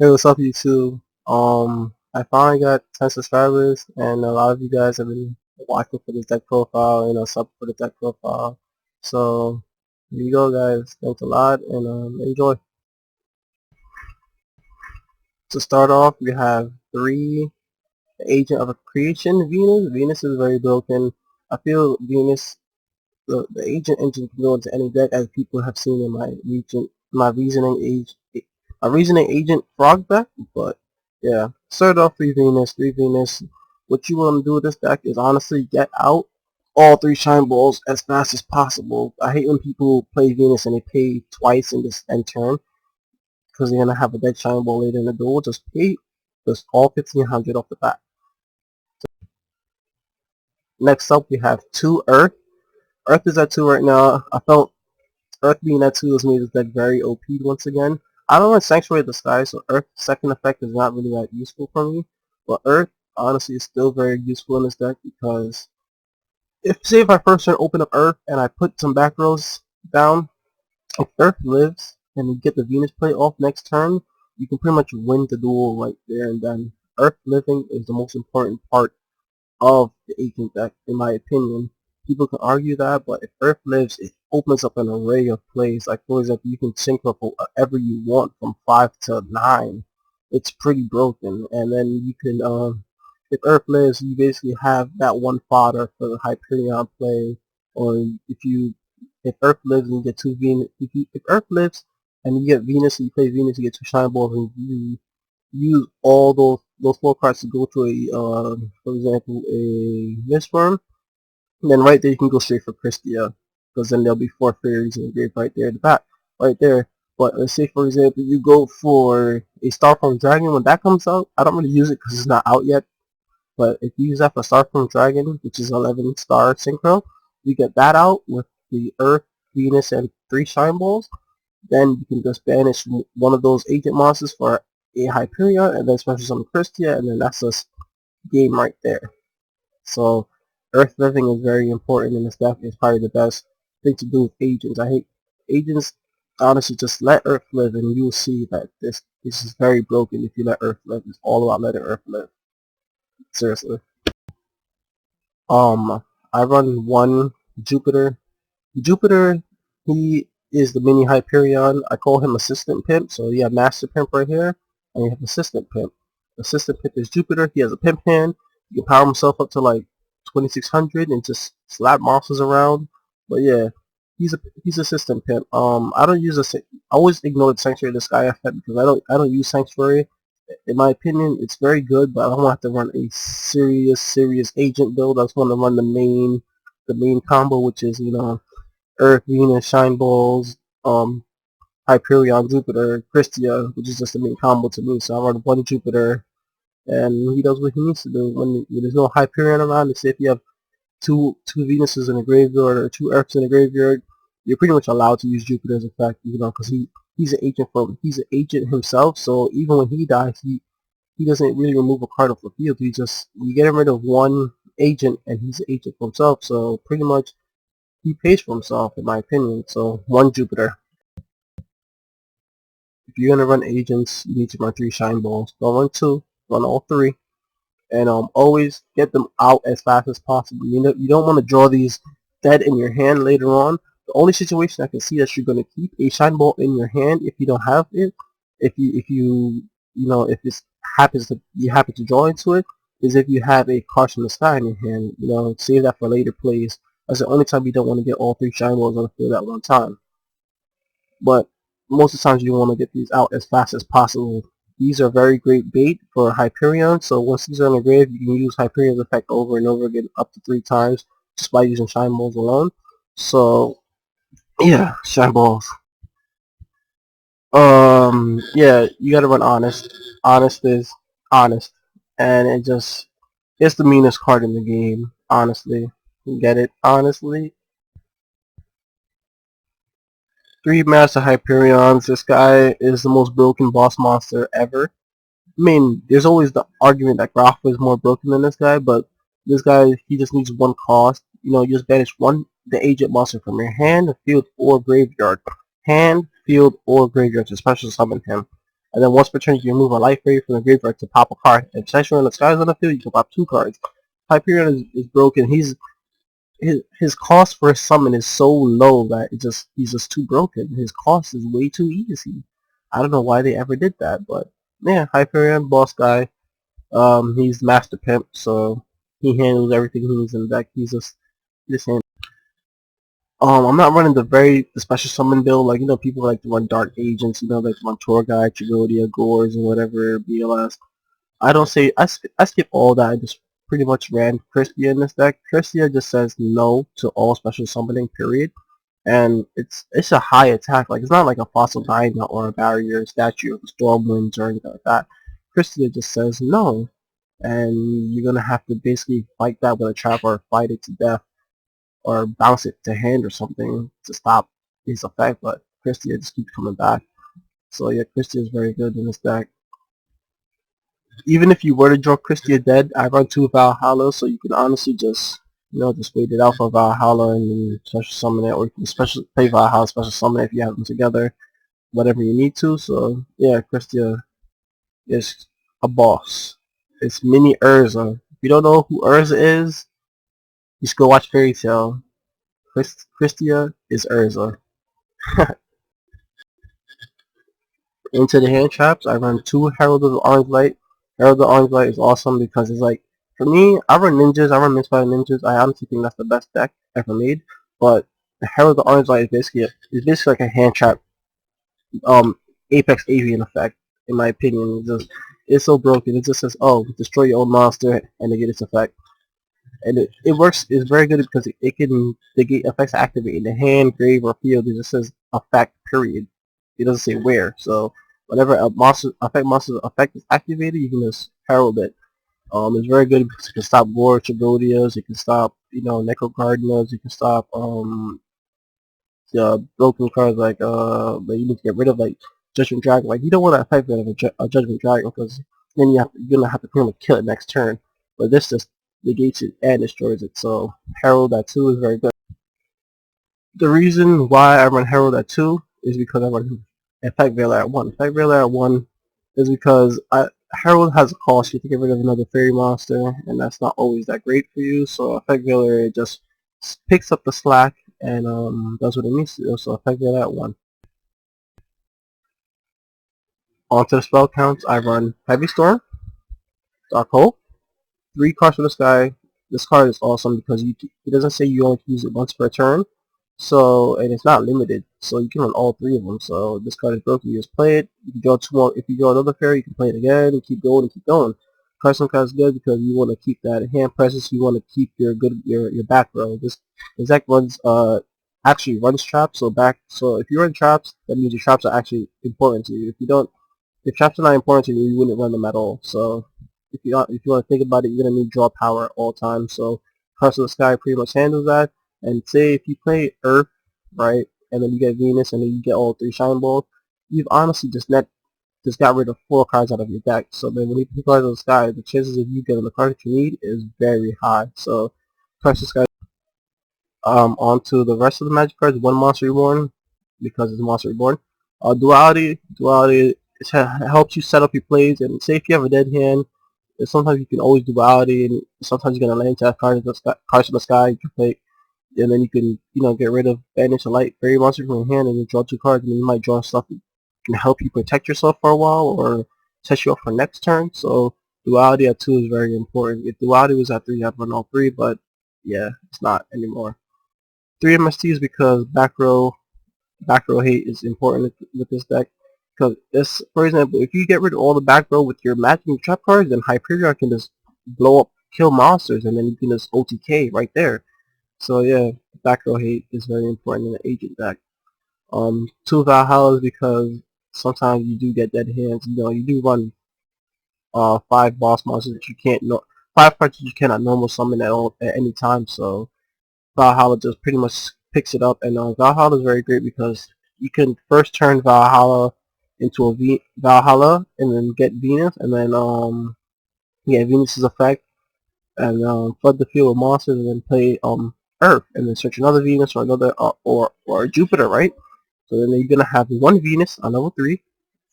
Hey, what's up, YouTube? I finally got 10 subscribers, and a lot of you guys have been watching for this deck profile, sub for the deck profile. So, here you go, guys. Thanks a lot, and enjoy. To start off, we have 3, the Agent of Creation, Venus. Venus is very broken. I feel Venus, the Agent engine can go into any deck, as people have seen in my reasoning agent frog deck. But yeah, start off 3 Venus. What you want to do with this deck is honestly get out all 3 shine balls as fast as possible. I hate when people play Venus and they pay twice in this end turn because they're gonna have a dead shine ball later in the duel. Just pay just all 1500 off the bat. Next up, we have 2 Earth. Earth is at 2 right now. I felt Earth being at 2 has made this deck very OP once again. I don't want Sanctuary of the Sky, so Earth's second effect is not really that useful for me. But Earth, honestly, is still very useful in this deck because if I first turn open up Earth and I put some back rows down, if Earth lives and you get the Venus play off next turn, you can pretty much win the duel right there and then. Earth living is the most important part of the agent deck, in my opinion. People can argue that, but if Earth lives, it opens up an array of plays. Like, for example, you can synchro for whatever you want from 5 to 9. It's pretty broken. And then you can, if Earth lives, you basically have that one fodder for the Hyperion play. Or if Earth lives and you get 2 Venus, if Earth lives and you get Venus and you play Venus, you get 2 Shine Balls, and you use all those 4 cards to go to a, for example, a Mistworm, and then right there you can go straight for Christia, because then there'll be 4 fairies in the grave right there at the back, right there. But let's say, for example, you go for a Starform Dragon. When that comes out, I don't really use it because it's not out yet, but if you use that for Starform Dragon, which is 11 star synchro, you get that out with the Earth, Venus, and 3 Shine Balls. Then you can just banish one of those agent monsters for a Hyperion, and then special summon Christia, and then that's just game right there. So Earth living is very important in this deck. It's probably the best thing to do with agents. I hate agents. Honestly, just let Earth live, and you'll see that this is very broken. If you let Earth live, it's all about letting Earth live. Seriously. I run 1 Jupiter. Jupiter, he is the mini Hyperion. I call him Assistant Pimp. So you have Master Pimp right here, and you have Assistant Pimp. Assistant Pimp is Jupiter. He has a pimp hand. He can power himself up to like 2600 and just slap monsters around. But yeah, he's Assistant Pimp. I don't use I always ignore the Sanctuary of the Sky effect because I don't use Sanctuary. In my opinion, it's very good, but I don't have to run a serious agent build. I just want to run the main combo, which is Earth, Venus, Shine Balls, Hyperion, Jupiter, Christia, which is just the main combo to me. So I run 1 Jupiter, and he does what he needs to do. When there's no Hyperion around, let's say if you have two Venuses in a graveyard or 2 Earths in a graveyard, you're pretty much allowed to use Jupiter's effect, because he's an agent himself. So even when he dies, he doesn't really remove a card off the field. You get rid of 1 agent, and he's an agent for himself. So pretty much he pays for himself, in my opinion. So 1 Jupiter. If you're gonna run agents, you need to run 3 shine balls. Don't run 2, run all 3, and always get them out as fast as possible. You don't want to draw these dead in your hand later on. The only situation I can see that you're gonna keep a shine ball in your hand if you don't have it, if this you happen to draw into it, is if you have a Card from the Sky in your hand. Save that for later plays. That's the only time you don't want to get all 3 shine balls on the field at one time. But most of the times you want to get these out as fast as possible. These are very great bait for Hyperion, so once these are in the grave, you can use Hyperion's effect over and over again up to 3 times just by using Shine Balls alone. So, yeah, Shine Balls. Yeah, you gotta run Honest. Honest is honest. And it's the meanest card in the game, honestly. You get it? Honestly. 3 Master Hyperions. This guy is the most broken boss monster ever. I mean, there's always the argument that Grapha is more broken than this guy, but this guy, he just needs 1 cost. You just banish the agent monster from your hand, field, or graveyard. Hand, field, or graveyard to special summon him. And then once per turn, you can remove a life fairy from the graveyard to pop a card. If Sanctuary in the Sky is on the field, you can pop 2 cards. Hyperion is broken. His cost for a summon is so low that he's just too broken. His cost is way too easy. I don't know why they ever did that, but yeah, Hyperion, boss guy. He's Master Pimp, so he handles everything he needs in the deck. He's just this hand. I'm not running the special summon build, like, people like to run Dark Agents, like to run Tour Guide, Tragodia, Gores, and whatever, BLS. I don't say, I skip all that. I just pretty much ran Christia in this deck. Christia just says no to all special summoning, period. And it's a high attack, like, it's not like a Fossil Dyna or a Barrier Statue of the Stormwinds or anything like that. Christia just says no, and you're gonna have to basically fight that with a trap or fight it to death or bounce it to hand or something to stop his effect, but Christia just keeps coming back. So yeah, Christia is very good in this deck. Even if you were to draw Christia dead, I run 2 Valhalla, so you can honestly just just wait it out for Valhalla and then special summon it, or you can play Valhalla, special summon it if you have them together, whatever you need to. So yeah, Christia is a boss. It's mini Urza. If you don't know who Urza is, just go watch Fairy Tail. Christia is Urza. Into the hand traps, I run 2 Herald of the Orange Light. Herald of the Orange Light is awesome because it's like, for me, I run ninjas, I run Misfire Ninjas. I honestly think that's the best deck ever made. But the Herald of the Orange Light is basically like a hand trap, Apex Avian effect, in my opinion. It's so broken. It just says, oh, destroy your own monster, and they get its effect. And it works. It's very good because it can negate effects activate in the hand, grave, or field. It just says effect, period. It doesn't say where. So whenever a monster's effect is activated, you can just herald it. It's very good because it can stop War Tribodias, it can stop, Necro Gardeners, it can stop broken cards like that you need to get rid of, like Judgment Dragon. Like, you don't want to effect rid of a Judgment Dragon because then you're gonna have to pretty much kill it next turn. But this just negates it and destroys it. So Herald at 2 is very good. The reason why I run Herald at 2 is because I run Effect Veiler at 1. Effect Veiler at 1 is because Herald has a cost. You have to get rid of another fairy monster, and that's not always that great for you. So Effect Veiler just picks up the slack and does what it needs to do. So Effect Veiler at 1. Onto the spell counts, I run Heavy Storm, Dark Hole, 3 cards from the sky. This card is awesome because it doesn't say you only can use it once per turn. So, and it's not limited, so you can run all 3 of them. So this card is broken, you just play it. You can draw 2 more. If you draw another fairy, you can play it again and keep going and keep going. Custom card is good because you want to keep that hand presence. You want to keep your back row. This deck runs actually runs traps. So if you run traps, that means your traps are actually important to you. If you don't, if traps are not important to you, you wouldn't run them at all. So if you want to think about it, you're gonna need draw power at all times. So Curse of the Sky pretty much handles that. And say if you play Earth, right, and then you get Venus, and then you get all 3 Shine Balls, you've honestly just got rid of 4 cards out of your deck. So then when you play Cards of the Sky, the chances of you getting the card that you need is very high. So Curse of the Sky. Onto the rest of the Magic cards, 1 Monster Reborn, because it's Monster Reborn. Duality helps you set up your plays, and say if you have a dead hand, sometimes you can always Duality, and sometimes you're gonna land to cards of the sky. You can play, and then you can get rid of Banish a Light Fairy monster from your hand, and then draw 2 cards, and then you might draw stuff that can help you protect yourself for a while or set you up for next turn. So Duality at 2 is very important. If Duality was at 3, I'd run all 3, but yeah, it's not anymore. 3 MSTs because back row hate is important with this deck. Because this, for example, if you get rid of all the back row with your matching trap cards, then Hyperion can just blow up, kill monsters, and then you can just OTK right there. So yeah, back row hate is very important in the agent deck. 2 Valhallas because sometimes you do get dead hands. You do run 5 boss monsters that you can't 5 cards that you cannot normal summon at any time. So Valhalla just pretty much picks it up, and Valhalla is very great because you can first turn Valhalla into a Valhalla and then get Venus, and then get Venus's effect, and flood the field with monsters, and then play Earth, and then search another Venus or another or Jupiter, right? So then you're gonna have 1 Venus on level 3,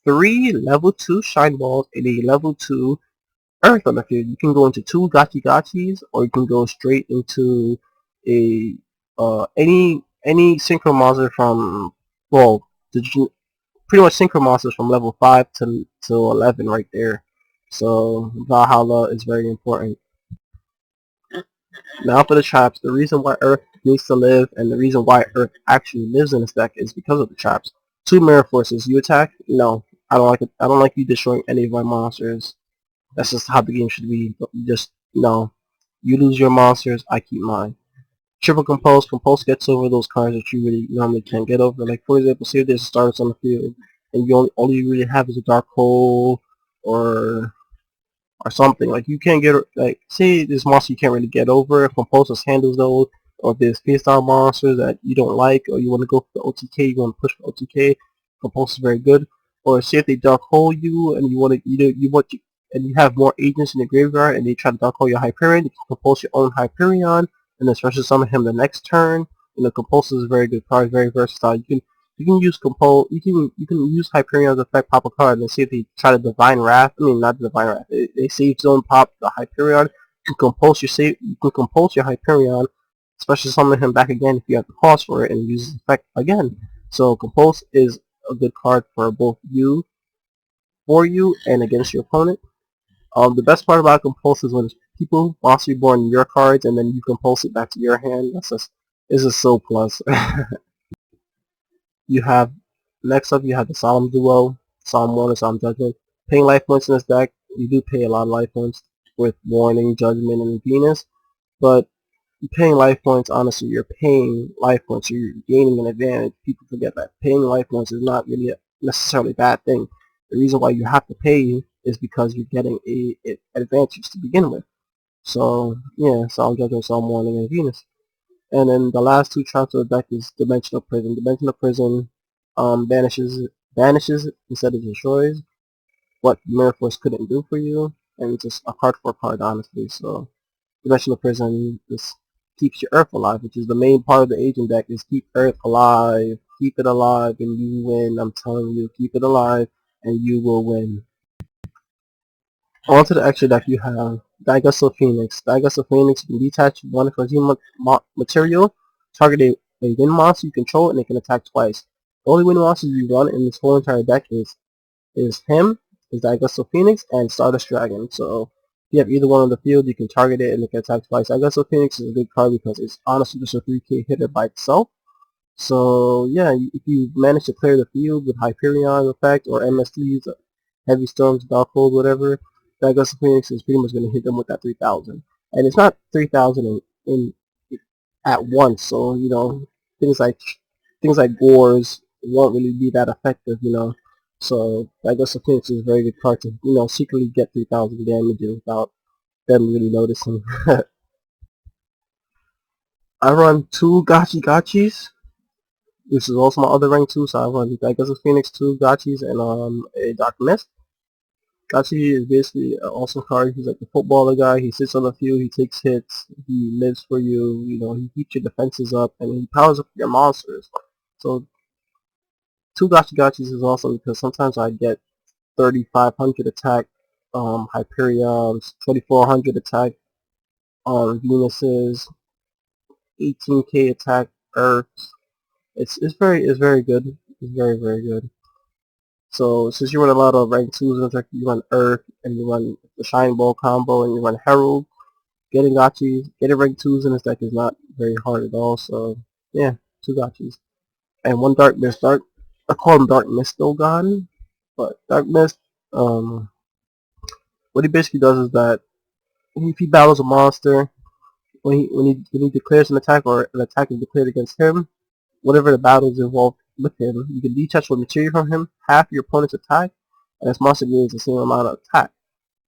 3 level 2 shine balls and a level 2 earth on the field. You can go into 2 gachi gachis, or you can go straight into a any synchro monster from, well, pretty much synchro monsters from level 5 to 11 right there. So Valhalla is very important. Now for the traps. The reason why Earth needs to live and the reason why Earth actually lives in this deck is because of the traps. 2 mirror forces. You attack? No. I don't like it. I don't like you destroying any of my monsters. That's just how the game should be. Just no. You lose your monsters, I keep mine. Triple compose. Compose gets over those cards that you really normally can't get over. Like for example, say there's starters on the field and you all you really have is a dark hole or something. Like you can't get, like, say this monster you can't really get over. If Compulsus handles those, or if there's face down monsters that you don't like, or you want to go for the OTK, you want to push for OTK, Compulsus is very good. Or say if they dark hole you and you want to and you have more agents in the graveyard and they try to dark hole your Hyperion, you can compulse your own Hyperion and then special summon him the next turn. You know, Compulsus is a very good card, very versatile. You can use you can use Hyperion's effect, pop a card, and see if they try to Divine Wrath. I mean, not Divine Wrath. They save zone pop the Hyperion. You can compulse your Hyperion, especially summon him back again if you have the cost for it, and use his effect again. So compulse is a good card for both you and against your opponent. The best part about compulse is when people monster reborn your cards and then you compulse it back to your hand. This is so plus. You have, next up you have the Solemn Duo, Solemn Warning, Solemn Judgment. Paying life points in this deck, you do pay a lot of life points with Warning, Judgment, and Venus, but paying life points, honestly, you're paying life points, you're gaining an advantage. People forget that. Paying life points is not really necessarily a bad thing. The reason why you have to pay is because you're getting an advantage to begin with. So, yeah, Solemn Judgment, Solemn Warning, and Venus. And then the last 2 traps of the deck is Dimensional Prison. Dimensional Prison banishes instead of destroys what Mirror Force couldn't do for you, and it's just a card for card, honestly. So Dimensional Prison just keeps your Earth alive, which is the main part of the Agent deck, is keep Earth alive. Keep it alive and you win. I'm telling you, keep it alive and you will win. Onto the extra deck you have Daigusto Phoenix. Daigusto Phoenix, you can detach one Kojima material, target a wind monster you control, and it can attack twice. The only wind monsters you run in this whole entire deck is Daigusto Phoenix, and Stardust Dragon. So if you have either one on the field, you can target it and it can attack twice. Daigusto Phoenix is a good card because it's honestly just a 3k hitter by itself. So yeah, if you manage to clear the field with Hyperion effect or MSTs, Heavy Storms, Dark Hold, whatever, Daigusto Phoenix is pretty much going to hit them with that 3,000. And it's not 3,000 in at once, so you know things like Gores won't really be that effective, you know. So Daigusto Phoenix is a very good card to secretly get 3,000 damages without them really noticing. I run 2 Gachi Gachis, which is also my other rank 2, so I run Daigusto Phoenix, 2 Gachis, and a Dark Mist. Gachi is basically an awesome card. He's like the footballer guy. He sits on the field, he takes hits, he lives for you, you know, he keeps your defenses up, and he powers up your monsters. So 2 Gachi Gachis is awesome because sometimes I get 3,500 attack Hyperions, 2,400 attack Venuses, 18k attack Earths. It's very good. It's very good. So since you run a lot of rank 2s in the deck, you run Earth, and you run the Shine Ball combo, and you run Herald, getting rank 2s in this deck is not very hard at all, so yeah, 2 Gachis. And 1 Dark Mist. I call him Dark Mist though, God, but Dark Mist, what he basically does is that if he battles a monster, when he declares an attack or an attack is declared against him, whatever the battle is involved with him, you can detach one material from him, half your opponent's attack, and this monster gains the same amount of attack.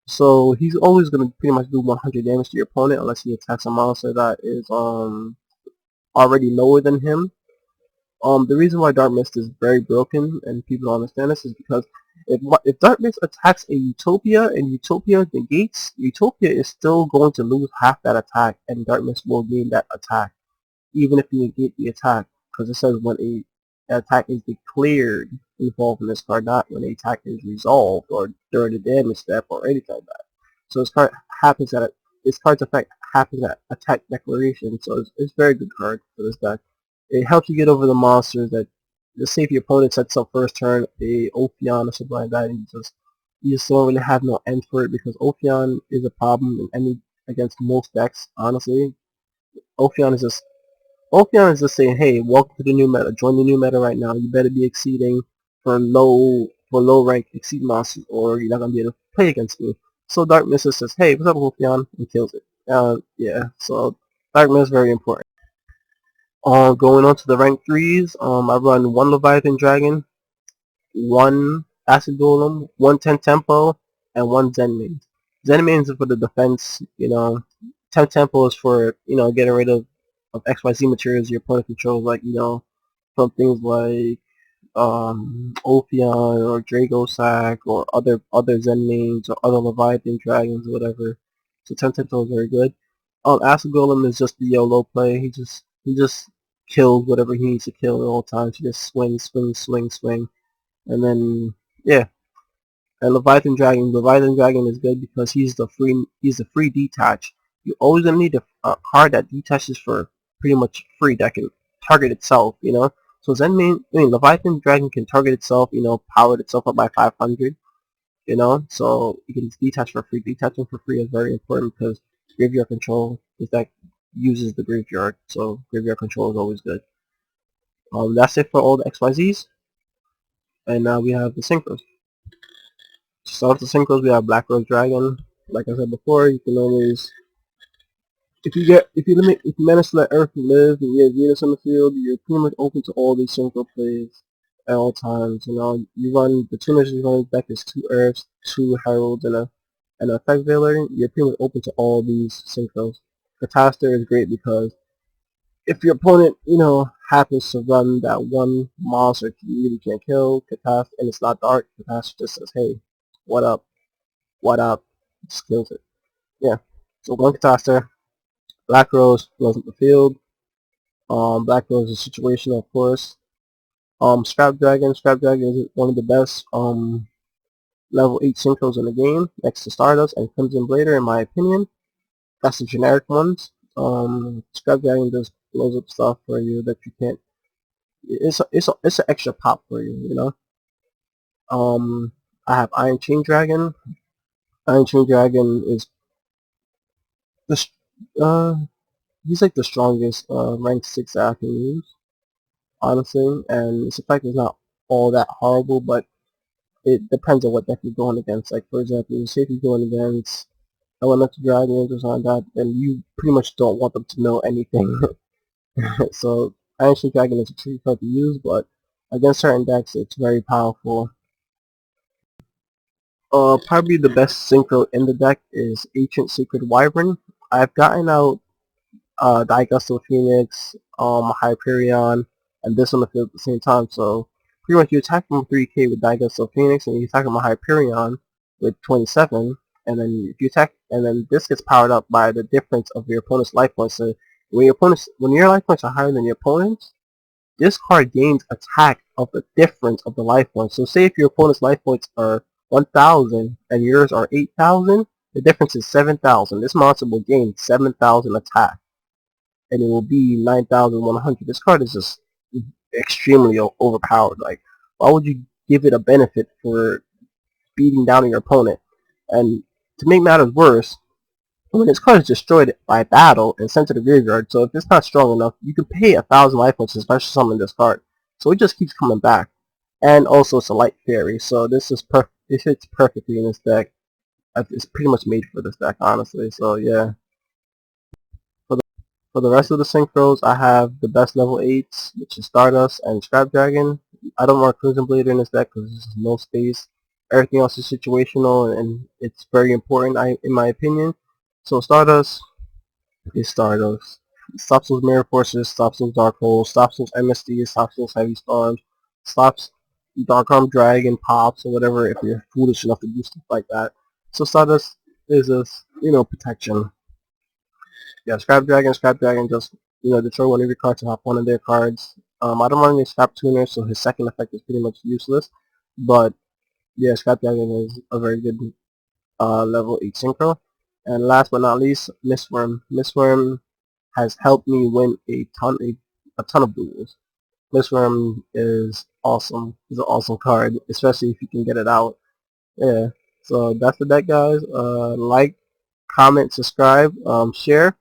So he's always going to pretty much do 100 damage to your opponent unless he attacks a monster that is already lower than him. The reason why Dark Mist is very broken and people don't understand this is because if Dark Mist attacks a Utopia and Utopia negates, Utopia is still going to lose half that attack and Dark Mist will gain that attack even if you negate the attack, because it says attack is declared involved in this card, not when the attack is resolved or during the damage step or anything like that. So this card's effect happens at attack declaration, so it's a very good card for this deck. It helps you get over the monsters that, let's say if your opponent sets up first turn a Ophion or something like that, and you just don't really have no end for it, because Ophion is a problem in any against most decks, honestly. Ophion is just saying, hey, welcome to the new meta. Join the new meta right now. You better be exceeding for low rank exceed monsters, or you're not gonna be able to play against me. So Dark Mist says, hey, what's up, Ophion, and kills it. Yeah. So Dark Mist is very important. Going on to the rank 3s, I run 1 Leviathan Dragon, 1 Acid Golem, 1 10 Tempo, and 1 Zenmain. Zenmain is for the defense, 10 Tempo is for, getting rid of XYZ materials your opponent controls, like, from things like Ophion or Dragosac or other Zenmains or other Leviathan Dragons or whatever. So 10 Tempo is very good. Acid Golem is just the YOLO play. He just kills whatever he needs to kill at all times. He just swing, swing, swing, swing. And then, yeah. And Leviathan Dragon is good because he's the free detach. You always gonna need a card that detaches for pretty much free, that can target itself, So Leviathan Dragon can target itself, power itself up by 500, So you can detach for free. Detaching for free is very important because graveyard control is that uses the graveyard, so graveyard control is always good. That's it for all the XYZs, and now we have the synchros. To start with the synchros, we have Black Rose Dragon. Like I said before, you can always, if you manage to let Earth live and you have Venus on the field, you're pretty much open to all these synchro plays at all times. You run the two measures you run deck is 2 Earths, 2 Heralds, and an effect veiler. You're pretty much open to all these synchros. Catastrophe is great because if your opponent, happens to run that one monster you really can't kill, Catastrophe, and it's not dark, Catastrophe just says, hey, what up, just kills it. Yeah. So one Catastrophe, Black Rose goes up the field. Black Rose is situational, of course. Scrap Dragon is one of the best level 8 synchros in the game, next to Stardust and Crimson Blader, in my opinion. That's the generic ones. Scrap Dragon just blows up stuff for you that you can't. It's an extra pop for you, I have Iron Chain Dragon. Iron Chain Dragon is he's like the strongest rank 6 that I can use, honestly, and its effect is not all that horrible, but it depends on what deck you're going against. Like, for example, say if you're going against Elemental Dragons or something like that, then you pretty much don't want them to know anything. So Iron Chain Dragon is a tricky card to use, but against certain decks it's very powerful. Probably the best synchro in the deck is Ancient Sacred Wyvern. I've gotten out Diagusto Phoenix, Hyperion, and this on the field at the same time. So pretty much you attack him with 3k with Diagusto Phoenix, and you attack him with Hyperion with 27, and then if you attack, and then this gets powered up by the difference of your opponent's life points. So when your life points are higher than your opponent's, this card gains attack of the difference of the life points. So say if your opponent's life points are 1,000 and yours are 8,000, the difference is 7,000. This monster will gain 7,000 attack, and it will be 9,100. This card is just extremely overpowered. Like, why would you give it a benefit for beating down your opponent? And to make matters worse, when this card is destroyed by battle and sent to the graveyard, so if it's not strong enough, you can pay 1,000 life points to special summon this card. So it just keeps coming back. And also it's a light fairy, so this is it fits perfectly in this deck. It's pretty much made for this deck, honestly. So yeah. For the rest of the synchros, I have the best level 8s, which is Stardust and Scrap Dragon. I don't want Crimson Blader in this deck because there's no space. Everything else is situational, and it's very important, in my opinion. So Stardust is Stardust. Stops those Mirror Forces, stops those Dark Holes, stops those MSD, stops those Heavy Storms, stops Dark Arm Dragon pops or whatever if you're foolish enough to do stuff like that. So Stardust is just, protection. Yeah, Scrap Dragon just, destroy one of your cards and hop one of their cards. I don't run any Scrap Tuner, so his second effect is pretty much useless. But yeah, Scrap Dragon is a very good level 8 synchro. And last but not least, Mistworm. Mistworm has helped me win a ton of duels. Mistworm is awesome. It's an awesome card, especially if you can get it out. Yeah. So that's the deck, guys. Like, comment, subscribe, share.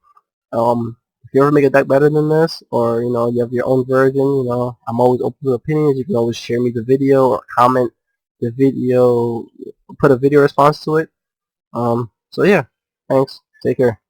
If you ever make a deck better than this, or you have your own version, I'm always open to opinions. You can always share me the video or comment the video, put a video response to it. So yeah, thanks. Take care.